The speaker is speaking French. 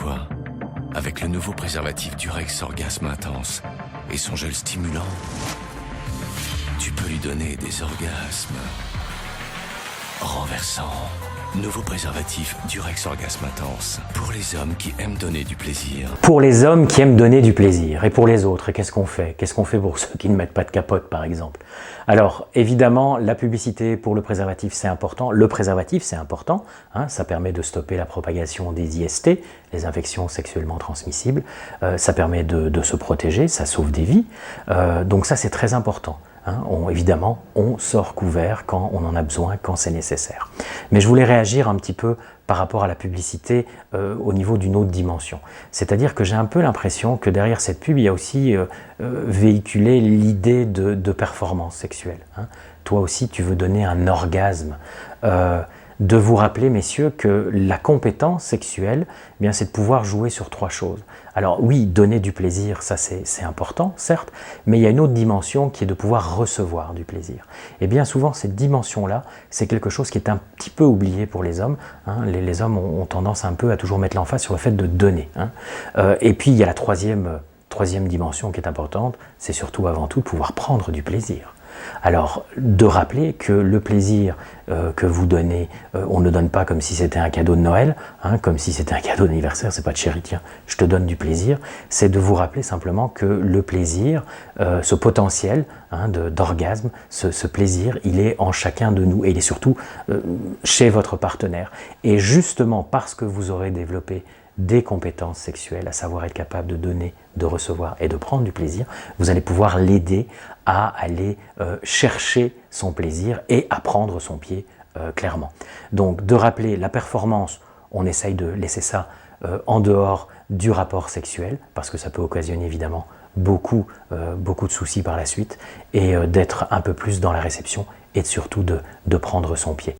toi. Avec le nouveau préservatif Durex Orgasme Intense et son gel stimulant, tu peux lui donner des orgasmes renversants. Nouveau préservatif Durex Orgasme Intense pour les hommes qui aiment donner du plaisir. Pour les hommes qui aiment donner du plaisir. Et pour les autres, qu'est-ce qu'on fait? Qu'est-ce qu'on fait pour ceux qui ne mettent pas de capote, par exemple? Alors, évidemment, la publicité pour le préservatif, c'est important. Le préservatif, c'est important. Ça permet de stopper la propagation des IST, les infections sexuellement transmissibles. Ça permet de se protéger, ça sauve des vies. Donc ça, c'est très important. Évidemment, on sort couvert quand on en a besoin, quand c'est nécessaire. Mais je voulais réagir un petit peu par rapport à la publicité au niveau d'une autre dimension. C'est-à-dire que j'ai un peu l'impression que derrière cette pub, il y a aussi véhiculé l'idée de performance sexuelle. Toi aussi, tu veux donner un orgasme. De vous rappeler, messieurs, que la compétence sexuelle, eh bien, c'est de pouvoir jouer sur 3 choses. Alors oui, donner du plaisir, ça c'est important, certes, mais il y a une autre dimension qui est de pouvoir recevoir du plaisir. Et bien souvent, cette dimension-là, c'est quelque chose qui est un petit peu oublié pour les hommes. Les hommes ont tendance un peu à toujours mettre l'emphase sur le fait de donner. Et puis, il y a la troisième dimension qui est importante, c'est surtout avant tout de pouvoir prendre du plaisir. Alors, de rappeler que le plaisir que vous donnez, on ne le donne pas comme si c'était un cadeau de Noël, comme si c'était un cadeau d'anniversaire, c'est pas de chérie, tiens, je te donne du plaisir, c'est de vous rappeler simplement que le plaisir, ce potentiel d'orgasme, ce plaisir, il est en chacun de nous et il est surtout chez votre partenaire. Et justement parce que vous aurez développé des compétences sexuelles, à savoir être capable de donner, de recevoir et de prendre du plaisir, vous allez pouvoir l'aider à aller chercher son plaisir et à prendre son pied clairement. Donc de rappeler la performance, on essaye de laisser ça en dehors du rapport sexuel, parce que ça peut occasionner évidemment beaucoup de soucis par la suite, et d'être un peu plus dans la réception et surtout de prendre son pied.